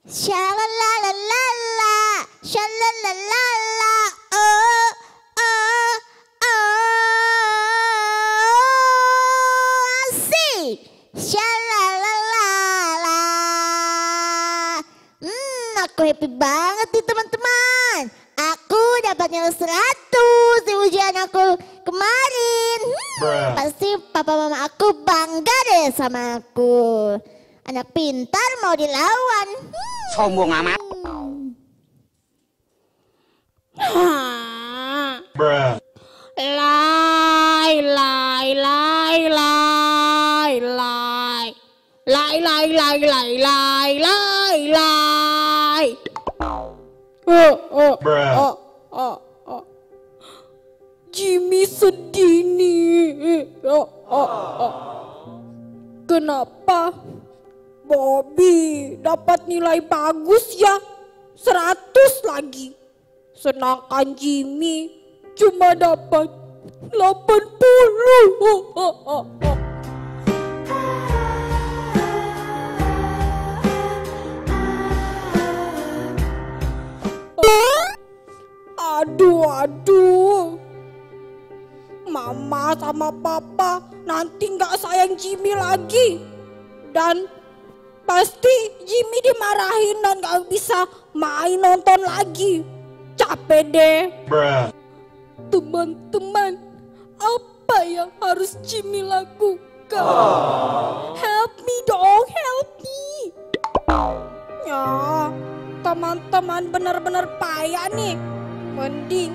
Shalalalala, shalalalala, oh, oh, oh, asik. Shalalalala. Aku happy banget nih teman-teman. Aku dapat nilai 100 di ujian aku kemarin. Pasti papa mama aku bangga deh sama aku. Anak pintar mau dilawan. Sombong amat. Lai lai lai lai lai lai lai lai lai lai lai lai. Jimmy sedih nih. Kenapa Bobby dapat nilai bagus ya? 100 lagi. Sedangkan Jimmy cuma dapat 80. Aduh. Mama sama papa nanti nggak sayang Jimmy lagi. Dan pasti Jimmy dimarahin dan gak bisa main nonton lagi. Capek deh. Teman-teman, apa yang harus Jimmy lakukan? Help me dong, help me. Ya, teman-teman benar-benar payah nih. Mending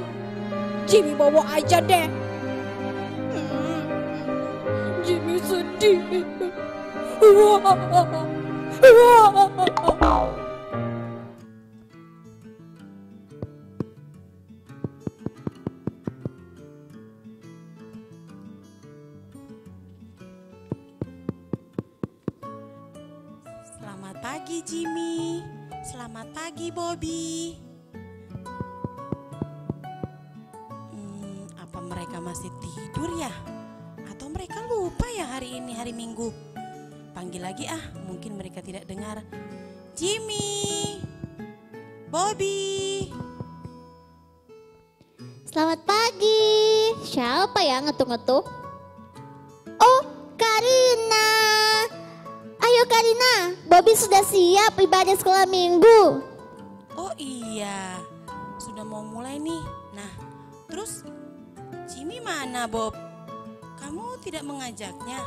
Jimmy bawa aja deh. Jimmy sedih. Selamat pagi Jimmy. Selamat pagi Bobby. Apa mereka masih tidur ya? Atau mereka lupa ya hari ini hari Minggu? Panggil lagi mungkin mereka tidak dengar. Jimmy, Bobby. Selamat pagi. Siapa ya ngetuk-ngetuk? Oh, Karina. Ayo Karina, Bobby sudah siap ibadah sekolah minggu. Oh iya, sudah mau mulai nih. Nah, terus Jimmy mana Bob? Kamu tidak mengajaknya?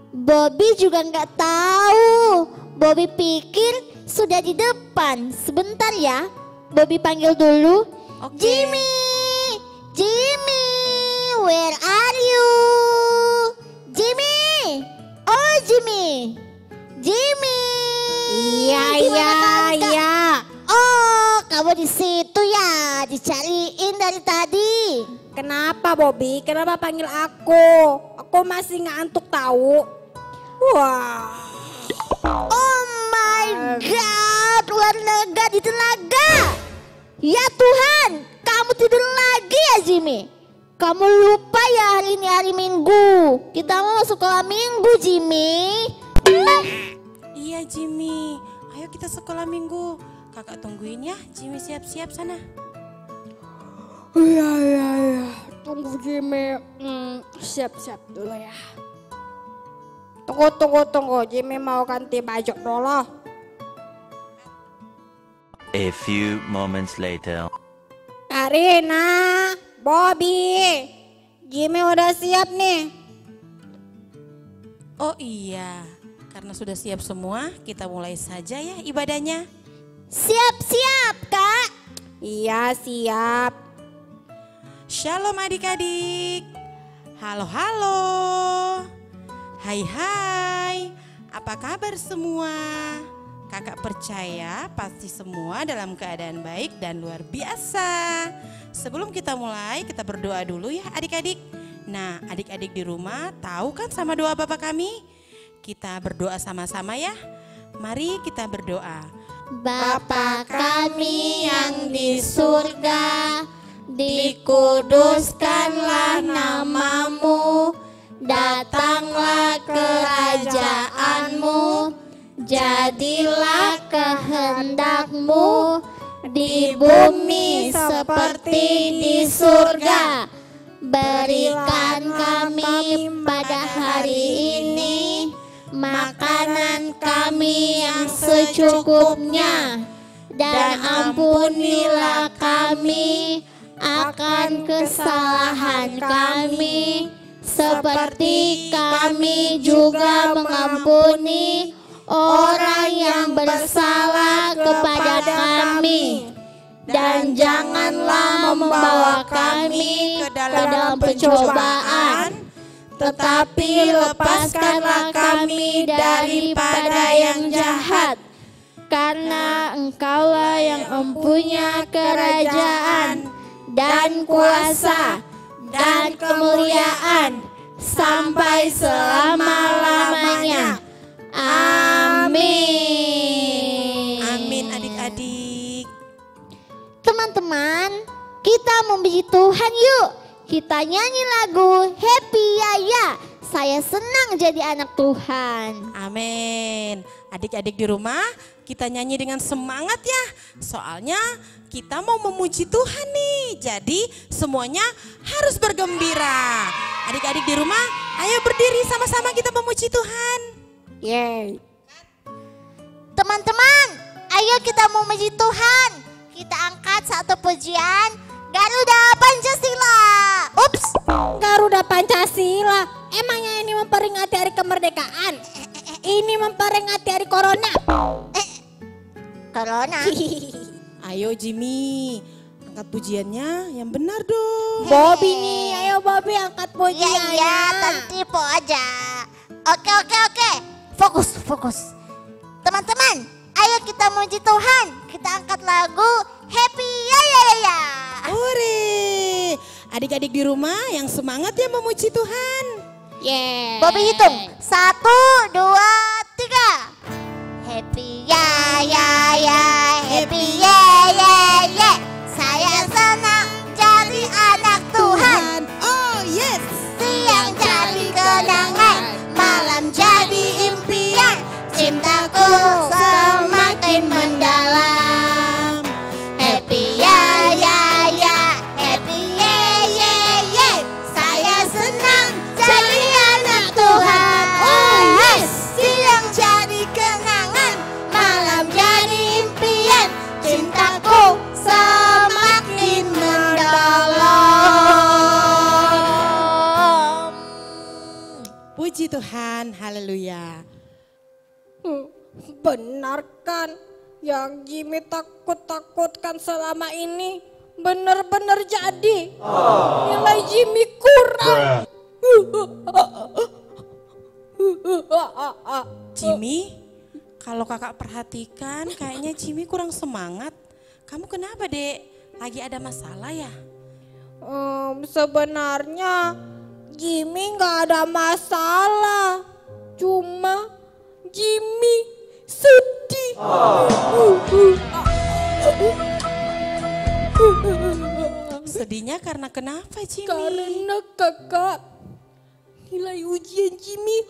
Bobby juga nggak tahu. Bobby pikir sudah di depan. Sebentar ya, Bobby panggil dulu. Oke. Jimmy, where are you? Jimmy, oh Jimmy. Iya. Oh, kamu di situ ya, dicariin dari tadi. Kenapa Bobby? Kenapa panggil aku? Aku masih ngantuk tahu. Wah. Oh my God, luar lega di telaga. Ya Tuhan, kamu tidur lagi ya Jimmy. Kamu lupa ya hari ini hari Minggu. Kita mau sekolah Minggu Jimmy. Iya Jimmy, ayo kita sekolah Minggu. Kakak tungguin ya, Jimmy siap-siap sana. Iya. Tunggu Jimmy. Siap-siap dulu ya. Tunggu. Jimmy mau ganti baju dulu. A few moments later. Karina, Bobby, Jimmy udah siap nih. Oh iya, karena sudah siap semua, kita mulai saja ya ibadahnya. Siap-siap Kak. Iya siap. Shalom adik-adik. Halo. Hai. Apa kabar semua? Kakak percaya pasti semua dalam keadaan baik dan luar biasa. Sebelum kita mulai, kita berdoa dulu ya adik-adik. Nah, adik-adik di rumah tahu kan sama doa Bapa kami? Kita berdoa sama-sama ya. Mari kita berdoa. Bapa kami yang di surga, dikuduskanlah namamu, datanglah kerajaanmu, Jadilah kehendak-Mu di bumi seperti di surga. Berikan kami pada hari ini makanan kami yang secukupnya, dan ampunilah kami akan kesalahan kami, seperti kami juga mengampuni orang yang bersalah kepada kami. Dan janganlah membawa kami ke dalam pencobaan, tetapi lepaskanlah kami daripada yang jahat. Karena Engkaulah yang mempunyai kerajaan dan kuasa dan kemuliaan sampai selama-lamanya. Amin. Amin adik-adik. Teman-teman, kita memuji Tuhan yuk. Kita nyanyi lagu Happy Yaya. Saya senang jadi anak Tuhan. Amin. Adik-adik di rumah, kita nyanyi dengan semangat ya. Soalnya kita mau memuji Tuhan nih. Jadi semuanya harus bergembira. Adik-adik di rumah, ayo berdiri sama-sama kita memuji Tuhan. Yeay. Teman-teman, ayo kita memuji Tuhan. Kita angkat satu pujian, Garuda Pancasila. Ups. Garuda Pancasila. Emangnya ini memperingati hari kemerdekaan? Ini memperingati hari corona. Corona. Ayo Jimmy, angkat pujiannya yang benar dong. Bobby nih, ayo Bobby angkat Iya, pujiannya. iya, tertipu aja. Oke. Fokus. Teman-teman, ayo kita memuji Tuhan. Kita angkat lagu Happy Yaya. Hore. Adik-adik di rumah yang semangat ya memuji Tuhan. Yeah. Bobby hitung, 1, 2, 3. Happy Yaya, happy Yaya. Saya senang jadi anak Tuhan. Oh yes. Siang jadi kenangan, malam jadi impian. Cintaku semakin mendalam. Happy Yaya, happy Yaya. Saya senang jadi anak Tuhan. Oh yes. Siang jadi kenangan, malam jadi impian. Cintaku semakin mendalam. Puji Tuhan, haleluya. Benar kan yang Jimmy takut-takutkan selama ini benar-benar jadi. Nilai Jimmy kurang. Jimmy, kalau kakak perhatikan kayaknya Jimmy kurang semangat. Kamu kenapa dek? Lagi ada masalah ya? Sebenarnya Jimmy nggak ada masalah. Cuma Jimmy sedih. Sedihnya karena kenapa Jimmy? Karena kakak, nilai ujian Jimmy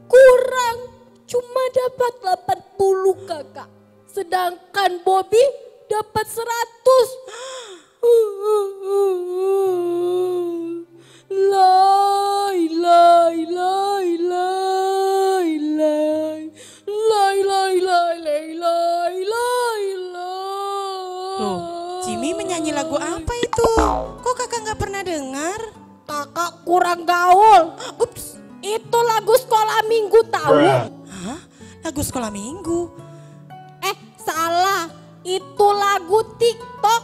kurang. Cuma dapat 80 kakak. Sedangkan Bobby dapat 100. Loh, Jimmy menyanyi lagu apa itu? Kok kakak nggak pernah dengar? Kakak kurang gaul. Ups, Itu lagu sekolah minggu tahu. hah? Lagu sekolah minggu? Salah. Itu lagu TikTok.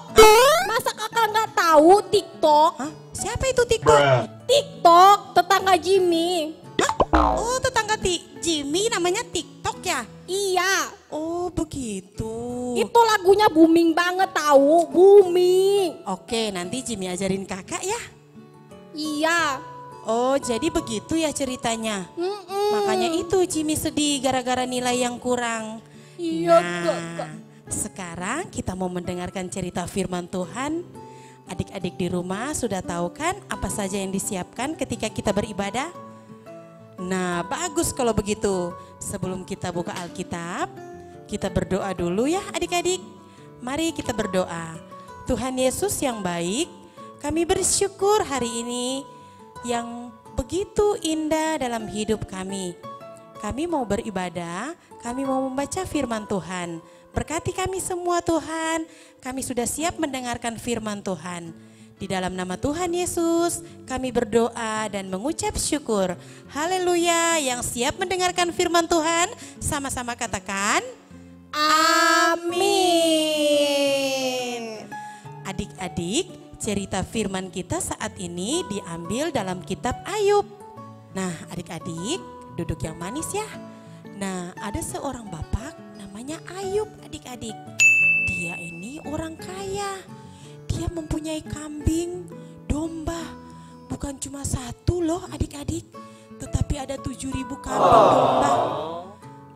Masa kakak nggak tahu TikTok? Hah? Siapa itu TikTok? TikTok tetangga Jimmy. Oh, tetangga Jimmy namanya TikTok ya? Iya. Oh, begitu. Itu lagunya booming banget tahu, booming. Oke, nanti Jimmy ajarin kakak ya. Iya. Oh, jadi begitu ya ceritanya. Makanya itu Jimmy sedih gara-gara nilai yang kurang. Iya, Nah, kakak. sekarang kita mau mendengarkan cerita firman Tuhan. Adik-adik di rumah sudah tahu kan apa saja yang disiapkan ketika kita beribadah? Nah, bagus kalau begitu. Sebelum kita buka Alkitab, kita berdoa dulu ya adik-adik. Mari kita berdoa. Tuhan Yesus yang baik, kami bersyukur hari ini yang begitu indah dalam hidup kami. Kami mau beribadah, kami mau membaca firman Tuhan. Berkati kami semua Tuhan, kami sudah siap mendengarkan firman Tuhan. Di dalam nama Tuhan Yesus, kami berdoa dan mengucap syukur. Haleluya, yang siap mendengarkan firman Tuhan, sama-sama katakan, amin. Adik-adik, cerita firman kita saat ini diambil dalam kitab Ayub. Nah, adik-adik, duduk yang manis ya. Nah, ada seorang bapak namanya Ayub, adik-adik. Dia ini orang kaya. Dia mempunyai kambing, domba, bukan cuma satu loh adik-adik, tetapi ada 7.000 kambing domba.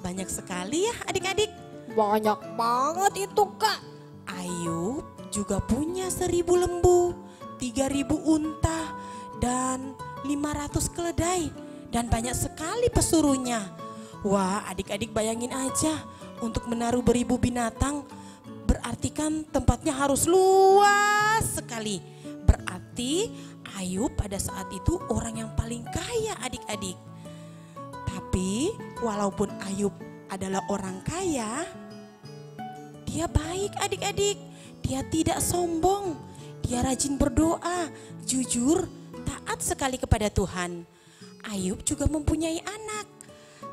Banyak sekali ya adik-adik. Banyak banget itu Kak. Ayub juga punya 1.000 lembu, 3.000 unta, dan 500 keledai. Dan banyak sekali pesuruhnya. Wah, adik-adik bayangin aja, untuk menaruh beribu binatang, berarti kan tempatnya harus luas sekali. Berarti Ayub pada saat itu orang yang paling kaya adik-adik. Tapi walaupun Ayub adalah orang kaya, dia baik adik-adik. Dia tidak sombong, dia rajin berdoa, jujur, taat sekali kepada Tuhan. Ayub juga mempunyai anak.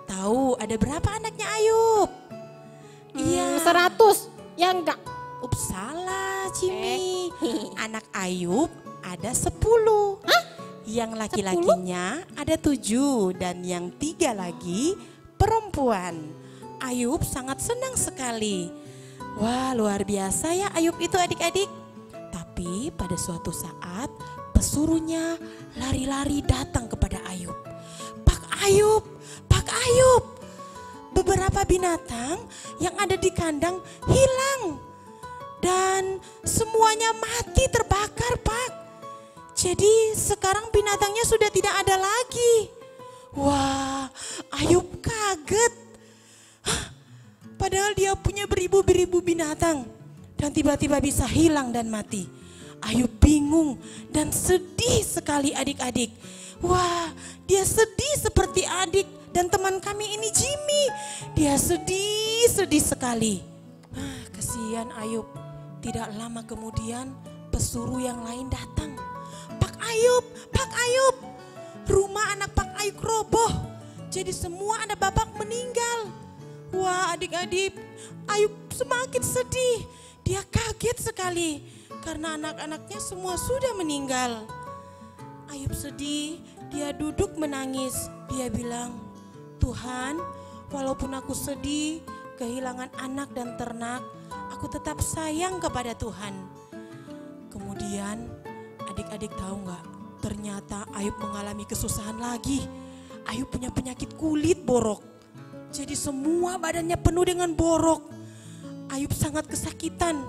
Tahu ada berapa anaknya Ayub? Iya, 100. Ya enggak. Ups, salah Jimmy. Anak Ayub ada 10. Hah? Yang laki-lakinya ada 7 dan yang 3 lagi perempuan. Ayub sangat senang sekali. Wah, luar biasa ya Ayub itu adik-adik. Tapi pada suatu saat pesuruhnya lari-lari datang kepada Ayub. Pak Ayub, Pak Ayub. Beberapa binatang yang ada di kandang hilang dan semuanya mati terbakar, Pak. Jadi sekarang binatangnya sudah tidak ada lagi. Wah, Ayub kaget. Hah, padahal dia punya beribu-beribu binatang dan tiba-tiba bisa hilang dan mati. Ayub bingung dan sedih sekali adik-adik. Wah, dia sedih seperti adik dan teman kami ini Jimmy. Dia sedih sekali. Kasihan Ayub. Tidak lama kemudian pesuruh yang lain datang. Pak Ayub, rumah anak Pak Ayub roboh. Jadi semua anak bapak meninggal. Wah adik-adik, Ayub semakin sedih. Dia kaget sekali karena anak-anaknya semua sudah meninggal. Ayub sedih, dia duduk menangis. Dia bilang, Tuhan, walaupun aku sedih, kehilangan anak dan ternak, aku tetap sayang kepada Tuhan. Kemudian adik-adik tahu nggak? Ternyata Ayub mengalami kesusahan lagi. Ayub punya penyakit kulit borok. Jadi semua badannya penuh dengan borok. Ayub sangat kesakitan.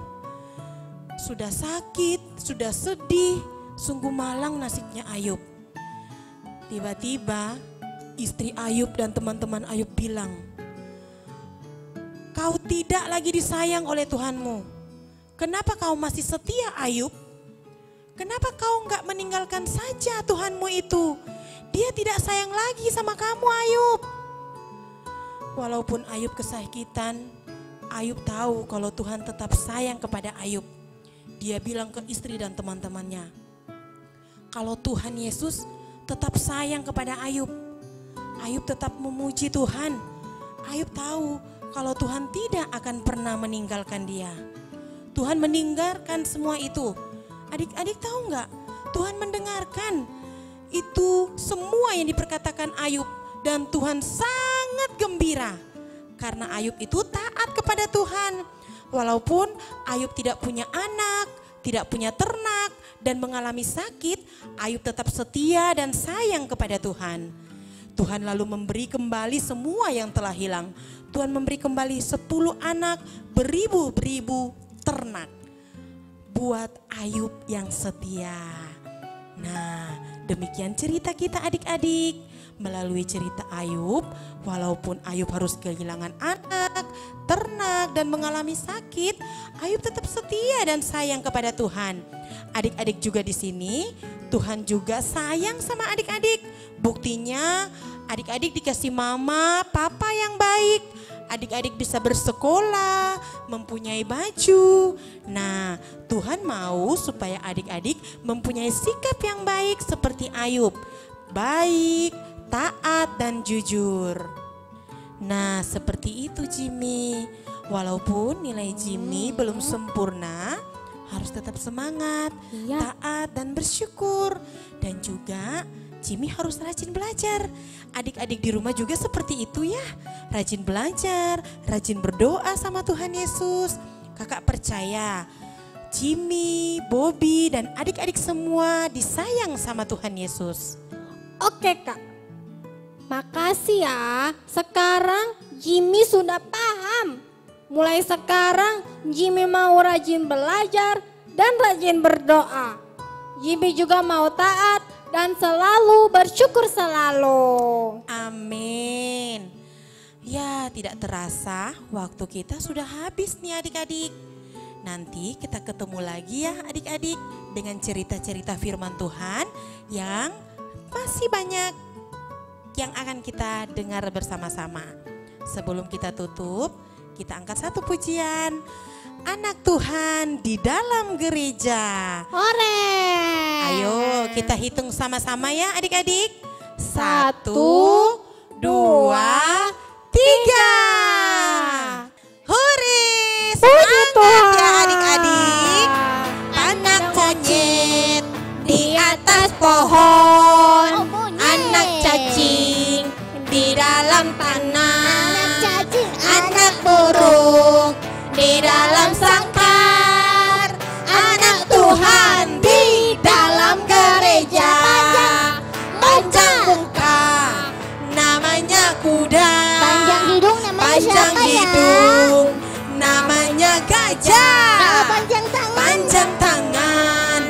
Sudah sakit, sudah sedih, sungguh malang nasibnya Ayub. Tiba-tiba istri Ayub dan teman-teman Ayub bilang, kau tidak lagi disayang oleh Tuhanmu. Kenapa kau masih setia Ayub? Kenapa kau enggak meninggalkan saja Tuhanmu itu? Dia tidak sayang lagi sama kamu Ayub. Walaupun Ayub kesakitan, Ayub tahu kalau Tuhan tetap sayang kepada Ayub. Dia bilang ke istri dan teman-temannya, kalau Tuhan Yesus tetap sayang kepada Ayub. Ayub tetap memuji Tuhan. Ayub tahu kalau Tuhan tidak akan pernah meninggalkan dia. Tuhan meninggalkan semua itu. Adik-adik tahu nggak? Tuhan mendengarkan itu semua yang diperkatakan Ayub. Dan Tuhan sangat gembira. Karena Ayub itu taat kepada Tuhan. Walaupun Ayub tidak punya anak, tidak punya ternak, dan mengalami sakit, Ayub tetap setia dan sayang kepada Tuhan. Tuhan lalu memberi kembali semua yang telah hilang. Tuhan memberi kembali 10 anak, beribu-beribu ternak. Buat Ayub yang setia. Nah, Demikian cerita kita adik-adik. Melalui cerita Ayub, walaupun Ayub harus kehilangan anak, ternak, dan mengalami sakit, Ayub tetap setia dan sayang kepada Tuhan. Adik-adik juga di sini, Tuhan juga sayang sama adik-adik. Buktinya adik-adik dikasih mama, papa yang baik. Adik-adik bisa bersekolah, mempunyai baju. Nah, Tuhan mau supaya adik-adik mempunyai sikap yang baik seperti Ayub. Baik, taat, dan jujur. Nah, seperti itu Jimmy. Walaupun nilai Jimmy belum sempurna, harus tetap semangat, taat, dan bersyukur. Dan juga Jimmy harus rajin belajar. Adik-adik di rumah juga seperti itu ya. Rajin belajar, rajin berdoa sama Tuhan Yesus. Kakak percaya Jimmy, Bobby, dan adik-adik semua disayang sama Tuhan Yesus. Oke Kak, makasih ya. Sekarang Jimmy sudah paham. Mulai sekarang Jimmy mau rajin belajar dan rajin berdoa. Jimmy juga mau taat dan selalu bersyukur selalu. Amin. Ya, tidak terasa waktu kita sudah habis nih adik-adik. Nanti kita ketemu lagi ya adik-adik dengan cerita-cerita firman Tuhan yang masih banyak yang akan kita dengar bersama-sama. Sebelum kita tutup, kita angkat satu pujian. Anak Tuhan di dalam gereja. Hore. Ayo kita hitung sama-sama ya adik-adik. 1, 2, 3. Hore, semangat ya adik-adik. Anak monyet di atas pohon. Anak cacing di dalam tanah. Anak burung di dalam sangkar. Anak Tuhan di dalam gereja. Panjang muka namanya kuda. Panjang hidung namanya Panjang siapa ya? hidung namanya gajah. Kalau panjang tangan. Panjang tangan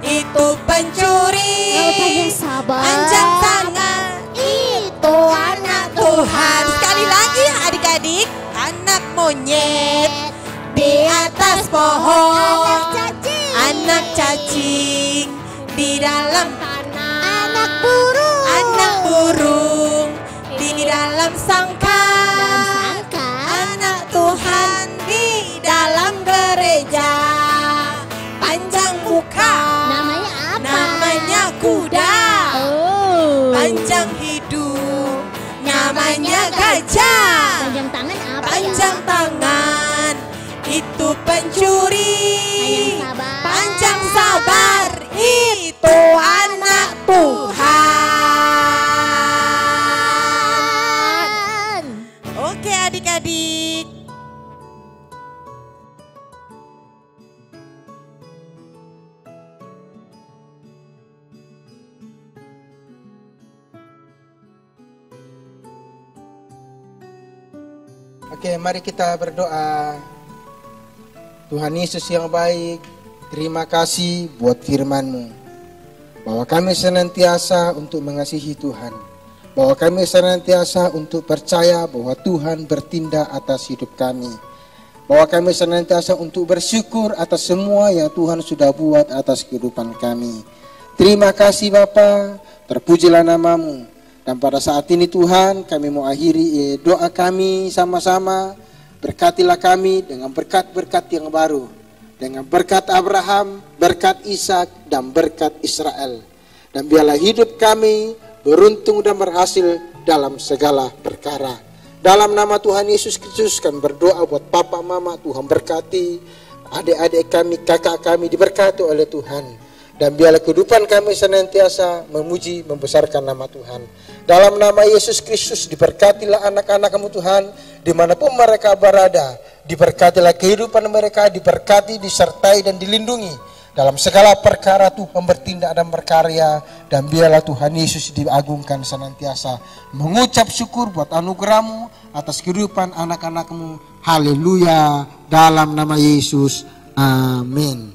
itu pencuri. Kalau panjang sabar. Panjang tangan Itu anak Tuhan. Sekali lagi ya adik-adik. Anak monyet di atas pohon. Anak cacing. Anak cacing di dalam tanah. Anak burung. Anak burung di dalam sangkar. Anak Tuhan di dalam gereja. Panjang muka Namanya apa? namanya kuda. Oh. Panjang hidung namanya gajah. Panjang tangan apa Panjang ya? tangan itu pencuri. Panjang sabar. Panjang sabar itu anak Tuhan. Oke adik-adik. Oke, mari kita berdoa. Tuhan Yesus yang baik, terima kasih buat firman-Mu. Bahwa kami senantiasa untuk mengasihi Tuhan. Bahwa kami senantiasa untuk percaya bahwa Tuhan bertindak atas hidup kami. Bahwa kami senantiasa untuk bersyukur atas semua yang Tuhan sudah buat atas kehidupan kami. Terima kasih Bapa, terpujilah nama-Mu. Dan pada saat ini Tuhan, kami mau akhiri doa kami sama-sama. Berkatilah kami dengan berkat-berkat yang baru. Dengan berkat Abraham, berkat Ishak, dan berkat Israel. Dan biarlah hidup kami beruntung dan berhasil dalam segala perkara. Dalam nama Tuhan Yesus Kristus kami berdoa buat papa mama, Tuhan berkati. Adik-adik kami, kakak kami diberkati oleh Tuhan. Dan biarlah kehidupan kami senantiasa memuji, membesarkan nama Tuhan. Dalam nama Yesus Kristus diberkatilah anak-anak-Mu Tuhan, dimanapun mereka berada. Diberkatilah kehidupan mereka, diberkati, disertai dan dilindungi. Dalam segala perkara Tuhan bertindak dan berkarya. Dan biarlah Tuhan Yesus diagungkan senantiasa. Mengucap syukur buat anugerah-Mu atas kehidupan anak-anak-Mu. Haleluya. Dalam nama Yesus. Amin.